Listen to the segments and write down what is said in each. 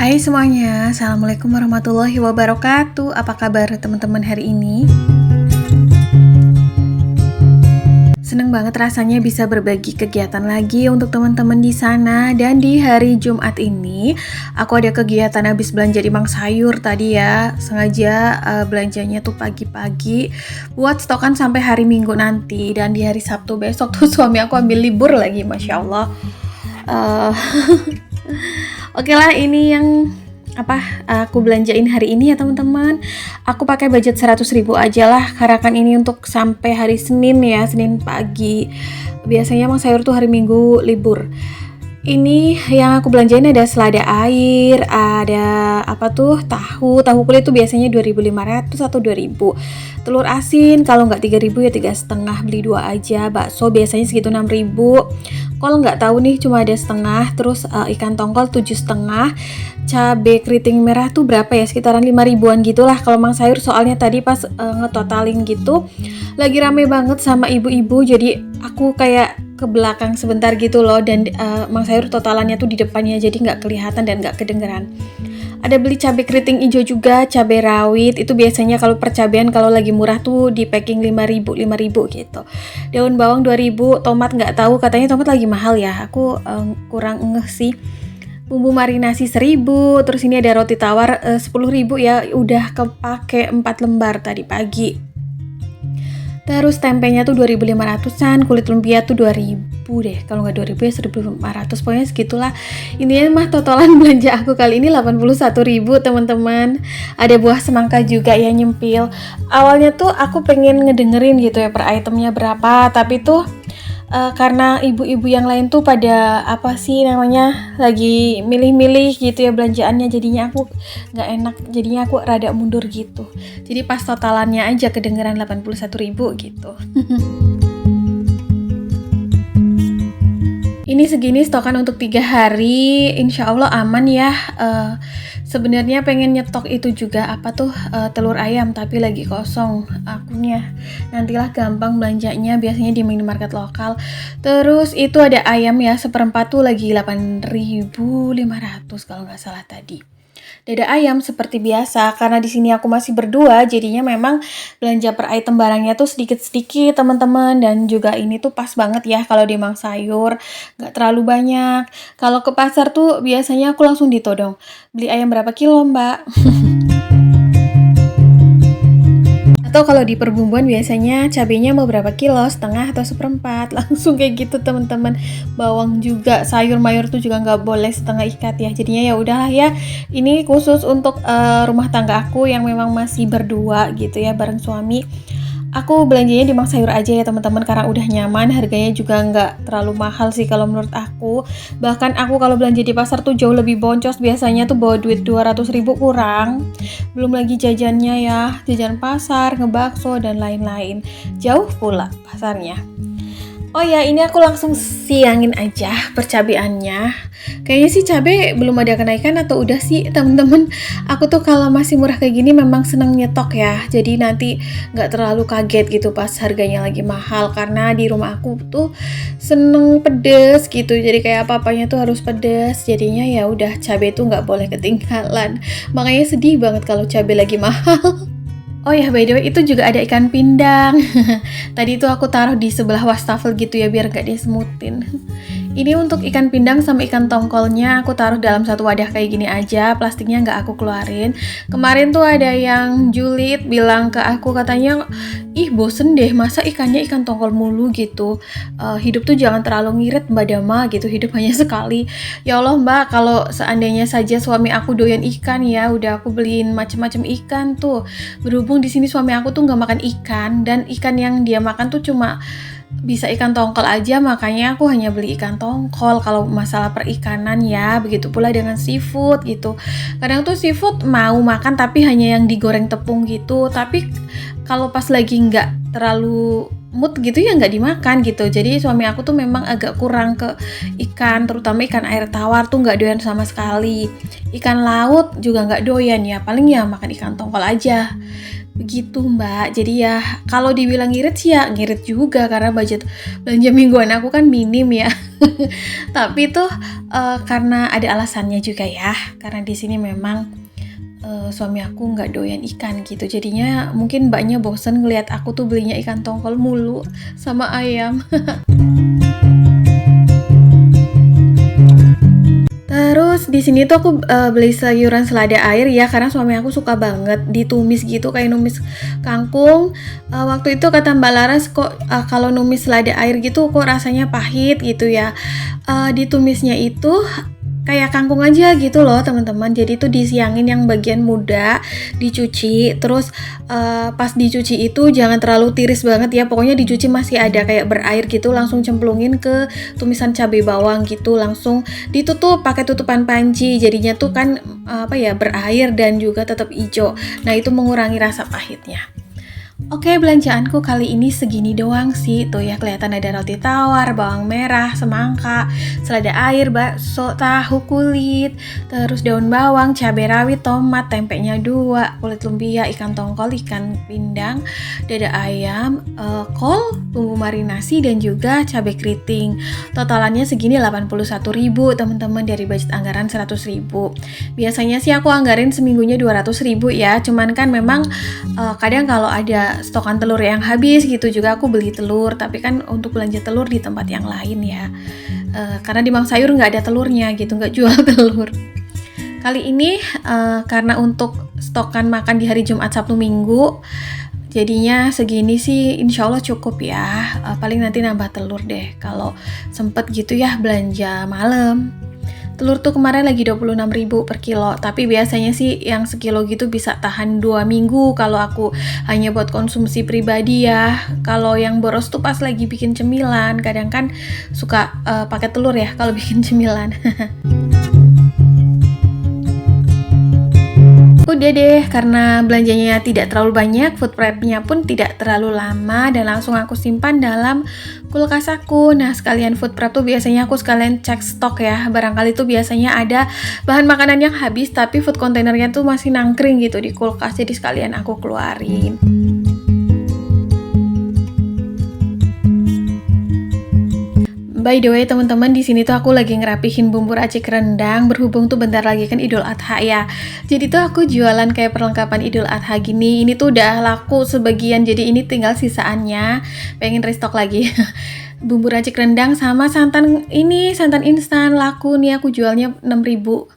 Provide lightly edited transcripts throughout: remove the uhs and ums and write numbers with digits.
Hai semuanya, Assalamualaikum warahmatullahi wabarakatuh. Apa kabar teman-teman hari ini? Seneng banget rasanya bisa berbagi kegiatan lagi untuk teman-teman di sana. Dan di hari Jumat ini, aku ada kegiatan habis belanja di Mang Sayur tadi ya. Sengaja belanjanya tuh pagi-pagi buat stokan sampai hari Minggu nanti. Dan di hari Sabtu besok tuh suami aku ambil libur lagi, Masya Allah. Oke lah, ini yang aku belanjain hari ini ya teman-teman. Aku pakai budget 100.000 aja lah, karena kan ini untuk sampai hari Senin ya, Senin pagi. Biasanya Mang Sayur tuh hari Minggu libur. Ini yang aku belanjain ada selada air, ada tahu kulit tuh biasanya 2.500 atau 2.000. Telur asin kalau nggak 3.000 ya 3,5, beli 2 aja. Bakso biasanya segitu 6.000. Kalau nggak tahu nih cuma ada setengah. Terus ikan tongkol 7,5. Cabai keriting merah tuh berapa ya, sekitaran 5.000-an gitulah kalau Mang Sayur. Soalnya tadi pas ngetotalin gitu lagi rame banget sama ibu-ibu, jadi aku kayak ke belakang sebentar gitu loh. Dan Mang Sayur totalannya tuh di depannya, jadi nggak kelihatan dan nggak kedengeran. Ada beli cabai keriting hijau juga, cabai rawit. Itu biasanya kalau percabean kalau lagi murah tuh di packing 5.000 gitu. Daun bawang 2.000, tomat nggak tahu, katanya tomat lagi mahal ya. Aku kurang ngeh sih. Bumbu marinasi 1.000. Terus ini ada roti tawar 10.000 ya, udah kepake 4 lembar tadi pagi. Terus tempenya tuh 2.500-an, kulit lumpia tuh 2.000 deh. Kalau nggak 2.000 ya 1.500, pokoknya segitulah. Ini mah totalan belanja aku kali ini 81.000 teman-teman. Ada buah semangka juga ya nyempil. Awalnya tuh aku pengen ngedengerin gitu ya per itemnya berapa, tapi tuh karena ibu-ibu yang lain tuh pada lagi milih-milih gitu ya belanjaannya, jadinya aku nggak enak, jadinya aku rada mundur gitu. Jadi pas totalannya aja kedengeran 81.000 gitu. Ini segini stokan untuk 3 hari, insya Allah aman ya. Sebenarnya pengen nyetok itu juga telur ayam, tapi lagi kosong akunnya. Nantilah gampang belanjanya, biasanya di minimarket lokal. Terus itu ada ayam ya, seperempat tuh lagi 8.500 kalau nggak salah tadi. Dada ayam seperti biasa, karena di sini aku masih berdua, jadinya memang belanja per item barangnya tuh sedikit-sedikit teman-teman. Dan juga ini tuh pas banget ya kalau di Mang Sayur, nggak terlalu banyak. Kalau ke pasar tuh biasanya aku langsung ditodong, beli ayam berapa kilo mbak? Atau kalau di perbumbuan biasanya cabenya mau berapa kilo, setengah atau seperempat, langsung kayak gitu teman-teman. Bawang juga, sayur mayur tuh juga nggak boleh setengah ikat ya. Jadinya ya udahlah ya. Ini khusus untuk rumah tangga aku yang memang masih berdua gitu ya bareng suami. Aku belanjanya di Mang Sayur aja ya teman-teman, karena udah nyaman, harganya juga nggak terlalu mahal sih kalau menurut aku. Bahkan aku kalau belanja di pasar tuh jauh lebih boncos, biasanya tuh bawa duit 200.000 kurang. Belum lagi jajannya ya, jajan pasar, ngebakso dan lain-lain. Jauh pula pasarnya. Oh ya, ini aku langsung siangin aja percabeannya. Kayaknya sih cabai belum ada kenaikan atau udah sih temen-temen. Aku tuh kalau masih murah kayak gini memang seneng nyetok ya. Jadi nanti gak terlalu kaget gitu pas harganya lagi mahal. Karena di rumah aku tuh seneng pedes gitu. Jadi kayak apa-apanya tuh harus pedes. Jadinya ya udah cabai tuh gak boleh ketinggalan. Makanya sedih banget kalau cabai lagi mahal. Oh ya, by the way, itu juga ada ikan pindang. Tadi itu aku taruh di sebelah wastafel gitu ya, biar gak disemutin. Ini untuk ikan pindang sama ikan tongkolnya aku taruh dalam satu wadah kayak gini aja, plastiknya nggak aku keluarin. Kemarin tuh ada yang julid bilang ke aku, katanya, ih bosen deh masa ikannya ikan tongkol mulu gitu. Hidup tuh jangan terlalu ngirit Mbak Dama gitu, hidup hanya sekali. Ya Allah Mbak, kalau seandainya saja suami aku doyan ikan ya, udah aku beliin macem-macem ikan tuh. Berhubung di sini suami aku tuh nggak makan ikan, dan ikan yang dia makan tuh cuma bisa ikan tongkol aja, makanya aku hanya beli ikan tongkol kalau masalah perikanan ya. Begitu pula dengan seafood gitu. Kadang tuh seafood mau makan tapi hanya yang digoreng tepung gitu. Tapi kalau pas lagi nggak terlalu mood gitu ya nggak dimakan gitu. Jadi suami aku tuh memang agak kurang ke ikan, terutama ikan air tawar tuh nggak doyan sama sekali. Ikan laut juga nggak doyan ya, paling ya makan ikan tongkol aja. Begitu, Mbak. Jadi ya kalau dibilang ngirit sih ya ngirit juga karena budget belanja mingguan aku kan minim ya. Tapi itu, karena ada alasannya juga ya, karena di sini memang, suami aku nggak doyan ikan gitu. Jadinya mungkin Mbaknya bosen ngelihat aku tuh belinya ikan tongkol mulu sama ayam. Terus di sini tuh aku, beli sayuran selada air ya, karena suami aku suka banget ditumis gitu kayak numis kangkung. Waktu itu kata Mbak Laras, "Kok, kalau numis selada air gitu kok rasanya pahit?" Gitu ya. Ditumisnya itu kayak kangkung aja gitu loh teman-teman. Jadi itu disiangin yang bagian muda, dicuci, terus pas dicuci itu jangan terlalu tiris banget ya. Pokoknya dicuci masih ada kayak berair gitu, langsung cemplungin ke tumisan cabai bawang gitu, langsung ditutup pakai tutupan panci. Jadinya tuh kan apa ya, berair dan juga tetap hijau. Nah, itu mengurangi rasa pahitnya. Oke, belanjaanku kali ini segini doang sih. Tuh ya, kelihatan ada roti tawar, bawang merah, semangka, selada air, bakso, tahu kulit, terus daun bawang, cabai rawit, tomat, tempenya 2, kulit lumpia, ikan tongkol, ikan pindang, dada ayam, kol, bumbu marinasi, dan juga cabai keriting. Totalannya segini 81.000 teman-teman dari budget anggaran 100.000. Biasanya sih aku anggarin seminggunya 200.000 ya. Cuman kan memang kadang kalau ada stokan telur yang habis gitu juga aku beli telur, tapi kan untuk belanja telur di tempat yang lain ya, karena di Mang Sayur nggak ada telurnya gitu, nggak jual telur. Kali ini karena untuk stokan makan di hari Jumat, Sabtu, Minggu, jadinya segini sih insya Allah cukup ya. Paling nanti nambah telur deh kalau sempet gitu ya belanja malam. Telur tuh kemarin lagi 26.000 per kilo, tapi biasanya sih yang sekilo gitu bisa tahan 2 minggu kalau aku hanya buat konsumsi pribadi ya. Kalau yang boros tuh pas lagi bikin cemilan, kadang kan suka pakai telur ya kalau bikin cemilan. Udah deh, karena belanjanya tidak terlalu banyak, food prep-nya pun tidak terlalu lama dan langsung aku simpan dalam kulkas aku. Nah, sekalian food prep tuh biasanya aku sekalian cek stok ya. Barangkali tuh biasanya ada bahan makanan yang habis tapi food containernya tuh masih nangkring gitu di kulkas. Jadi sekalian aku keluarin. By the way teman-teman, di sini tuh aku lagi ngerapihin bumbu racik rendang, berhubung tuh bentar lagi kan Idul Adha ya. Jadi tuh aku jualan kayak perlengkapan Idul Adha gini. Ini tuh udah laku sebagian, jadi ini tinggal sisaannya. Pengen restock lagi. Bumbu racik rendang sama santan ini, santan instan laku nih, aku jualnya 6.000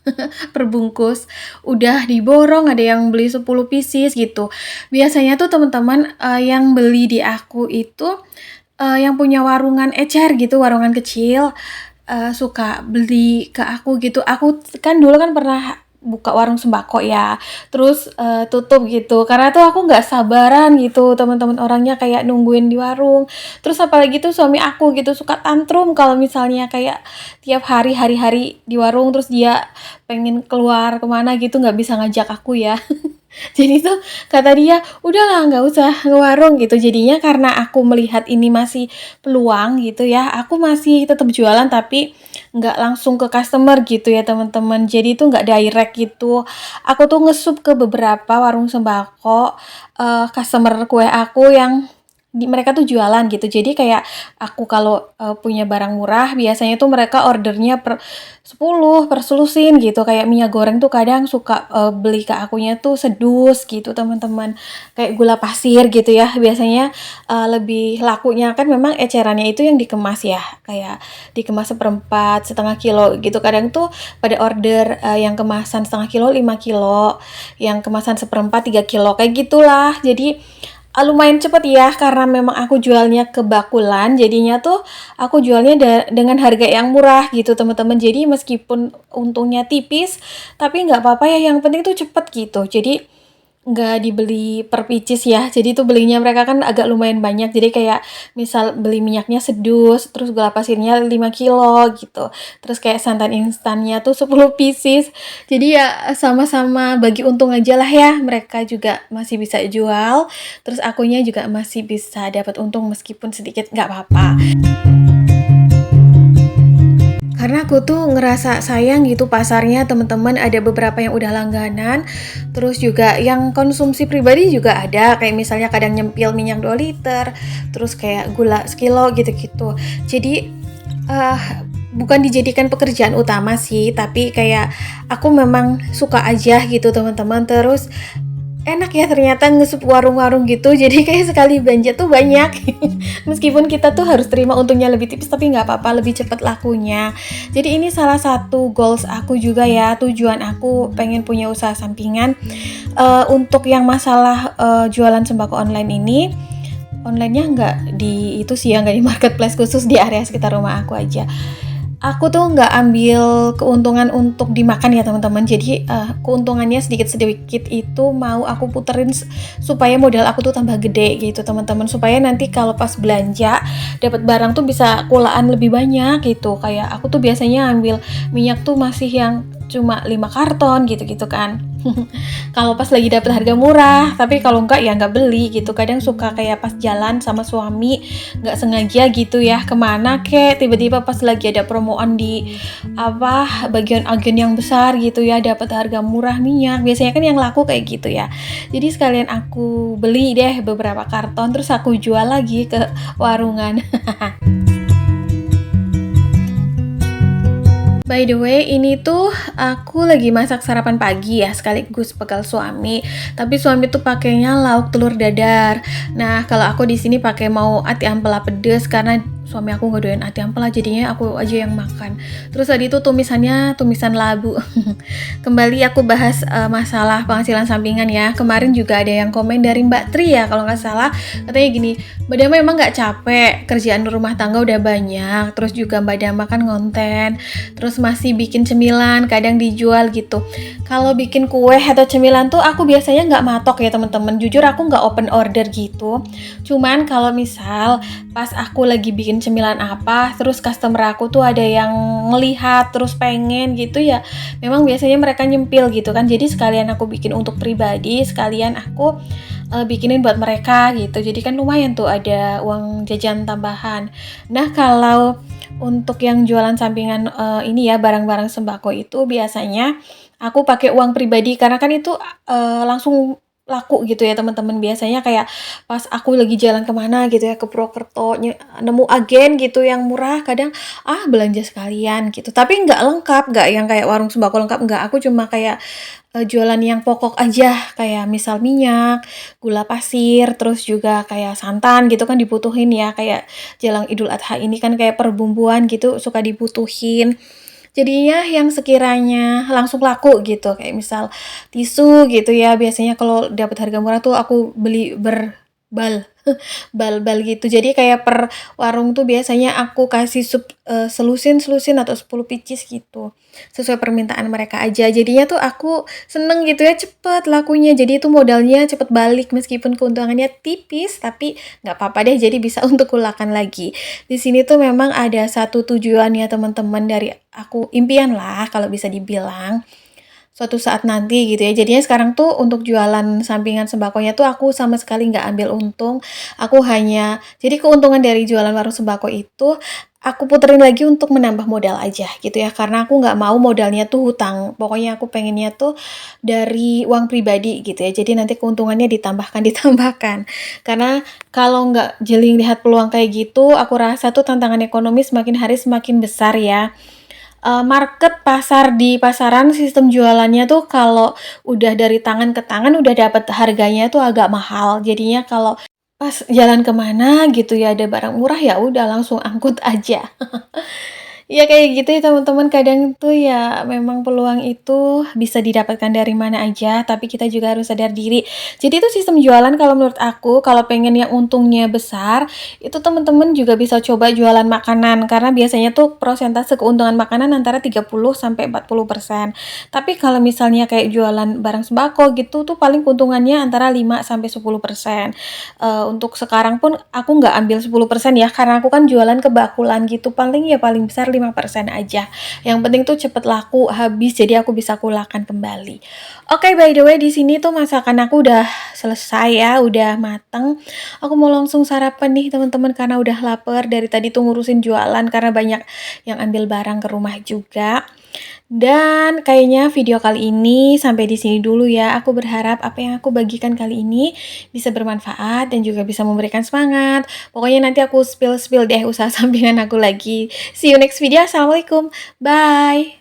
per bungkus. Udah diborong, ada yang beli 10 pieces gitu. Biasanya tuh teman-teman yang beli di aku itu yang punya warungan ecer gitu, warungan kecil, suka beli ke aku gitu. Aku kan dulu kan pernah buka warung sembako ya, terus tutup gitu. Karena tuh aku nggak sabaran gitu, teman-teman orangnya kayak nungguin di warung. Terus apalagi tuh suami aku gitu suka tantrum kalau misalnya kayak tiap hari-hari di warung, terus dia pengen keluar kemana gitu nggak bisa ngajak aku ya. Jadi tuh kata dia, udahlah nggak usah ngewarung gitu. Jadinya karena aku melihat ini masih peluang gitu ya, aku masih tetap jualan tapi nggak langsung ke customer gitu ya teman-teman. Jadi tuh nggak direct gitu. Aku tuh ngesup ke beberapa warung sembako, customer kue aku yang mereka tuh jualan gitu. Jadi kayak aku kalau punya barang murah biasanya tuh mereka ordernya per 10, per selusin gitu. Kayak minyak goreng tuh kadang suka beli ke akunya tuh sedus gitu teman-teman. Kayak gula pasir gitu ya. Biasanya lebih lakunya kan memang ecerannya itu yang dikemas ya. Kayak dikemas seperempat, setengah kilo gitu. Kadang tuh pada order yang kemasan setengah kilo, 5 kilo. Yang kemasan seperempat, 3 kilo. Kayak gitulah. Jadi lumayan cepet ya karena memang aku jualnya ke bakulan, jadinya tuh aku jualnya dengan harga yang murah gitu teman-teman. Jadi meskipun untungnya tipis tapi nggak apa-apa ya, yang penting tuh cepet gitu. Jadi nggak dibeli per pieces ya, jadi tuh belinya mereka kan agak lumayan banyak. Jadi kayak misal beli minyaknya sedus, terus gula pasirnya 5 kilo gitu, terus kayak santan instannya tuh 10 pieces. Jadi ya sama-sama bagi untung aja lah ya, mereka juga masih bisa jual, terus akunya juga masih bisa dapat untung meskipun sedikit, nggak apa-apa. Karena Karena aku tuh ngerasa sayang gitu pasarnya teman-teman, ada beberapa yang udah langganan, terus juga yang konsumsi pribadi juga ada, kayak misalnya kadang nyempil minyak 2 liter, terus kayak gula sekilo gitu-gitu. Jadi, eh, bukan dijadikan pekerjaan utama sih, tapi kayak aku memang suka aja gitu teman-teman. Terus enak ya ternyata ngesup warung-warung gitu, jadi kayak sekali belanja tuh banyak. Meskipun kita tuh harus terima untungnya lebih tipis, tapi nggak apa-apa, lebih cepat lakunya. Jadi ini salah satu goals aku juga ya, tujuan aku pengen punya usaha sampingan. Untuk yang masalah jualan sembako online ini, onlinenya nggak di itu sih ya, nggak di marketplace khusus, di area sekitar rumah aku aja. Aku tuh nggak ambil keuntungan untuk dimakan ya teman-teman. Jadi keuntungannya sedikit-sedikit itu mau aku puterin supaya modal aku tuh tambah gede gitu teman-teman. Supaya nanti kalau pas belanja dapat barang tuh bisa kulaan lebih banyak gitu. Kayak aku tuh biasanya ambil minyak tuh masih yang cuma 5 karton gitu-gitu kan. Kalau pas lagi dapet harga murah, tapi kalau enggak ya enggak beli gitu. Kadang suka kayak pas jalan sama suami nggak sengaja gitu ya kemana kek, tiba-tiba pas lagi ada promoan di bagian agen yang besar gitu ya, dapat harga murah minyak. Biasanya kan yang laku kayak gitu ya. Jadi sekalian aku beli deh beberapa karton, terus aku jual lagi ke warungan. By the way, ini tuh aku lagi masak sarapan pagi ya, sekaligus bekal suami. Tapi suami tuh pakainya lauk telur dadar. Nah, kalau aku di sini pakai mau ati ampela pedes karena suami aku nggak doyan ati ampela, jadinya aku aja yang makan. Terus tadi tuh tumisannya tumisan labu. Kembali aku bahas masalah penghasilan sampingan ya. Kemarin juga ada yang komen dari Mbak Tri ya, kalau nggak salah, katanya gini, Mbak Dama emang nggak capek, kerjaan rumah tangga udah banyak, terus juga Mbak Dama kan ngonten, terus masih bikin cemilan, kadang dijual gitu. Kalau bikin kue atau cemilan tuh aku biasanya nggak matok ya teman-teman. Jujur aku nggak open order gitu. Cuman kalau misal pas aku lagi bikin cemilan apa, terus customer aku tuh ada yang ngelihat terus pengen gitu ya, memang biasanya mereka nyempil gitu kan. Jadi sekalian aku bikin untuk pribadi, sekalian aku bikinin buat mereka gitu. Jadi kan lumayan tuh ada uang jajan tambahan. Nah, kalau untuk yang jualan sampingan ini ya, barang-barang sembako itu biasanya aku pakai uang pribadi karena kan itu langsung laku gitu ya teman-teman. Biasanya kayak pas aku lagi jalan kemana gitu ya, ke Purwokerto, nemu agen gitu yang murah, kadang belanja sekalian gitu. Tapi nggak lengkap, nggak yang kayak warung sembako lengkap, nggak. Aku cuma kayak jualan yang pokok aja, kayak misal minyak, gula pasir, terus juga kayak santan gitu kan dibutuhin ya, kayak jelang Idul Adha ini kan kayak perbumbuan gitu suka dibutuhin. Jadinya yang sekiranya langsung laku gitu, kayak misal tisu gitu ya, biasanya kalau dapat harga murah tuh aku beli berbal, bal-bal gitu. Jadi kayak per warung tuh biasanya aku kasih selusin atau 10 pieces gitu, sesuai permintaan mereka aja. Jadinya tuh aku seneng gitu ya, cepet lakunya. Jadi itu modalnya cepet balik meskipun keuntungannya tipis, tapi nggak apa-apa deh, jadi bisa untuk kulakan lagi. Di sini tuh memang ada satu tujuan ya teman-teman dari aku, impian lah kalau bisa dibilang suatu saat nanti gitu ya. Jadinya sekarang tuh untuk jualan sampingan sembakonya tuh aku sama sekali nggak ambil untung. Aku hanya, jadi keuntungan dari jualan warung sembako itu aku puterin lagi untuk menambah modal aja gitu ya. Karena aku nggak mau modalnya tuh hutang. Pokoknya aku pengennya tuh dari uang pribadi gitu ya. Jadi nanti keuntungannya ditambahkan. Karena kalau nggak jeli lihat peluang kayak gitu, aku rasa tuh tantangan ekonomi semakin hari semakin besar ya. Market pasar di pasaran sistem jualannya tuh kalau udah dari tangan ke tangan udah dapat harganya tuh agak mahal. Jadinya kalau pas jalan kemana gitu ya ada barang murah, ya udah langsung angkut aja. Iya kayak gitu ya teman-teman, kadang tuh ya memang peluang itu bisa didapatkan dari mana aja, tapi kita juga harus sadar diri. Jadi itu sistem jualan kalau menurut aku, kalau pengen yang untungnya besar, itu teman-teman juga bisa coba jualan makanan, karena biasanya tuh persentase keuntungan makanan antara 30-40%. Tapi kalau misalnya kayak jualan barang sembako gitu tuh paling keuntungannya antara 5-10%. Untuk sekarang pun aku nggak ambil 10% ya, karena aku kan jualan kebakulan gitu, paling besar 5% aja. Yang penting tuh cepet laku habis jadi aku bisa kulakan kembali. Oke, by the way di sini tuh masakan aku udah selesai ya, udah mateng. Aku mau langsung sarapan nih teman-teman karena udah lapar. Dari tadi tuh ngurusin jualan karena banyak yang ambil barang ke rumah juga. Dan kayaknya video kali ini sampai di sini dulu ya. Aku berharap apa yang aku bagikan kali ini bisa bermanfaat dan juga bisa memberikan semangat. Pokoknya nanti aku spill deh usaha sampingan aku lagi. See you next video. Assalamualaikum. Bye.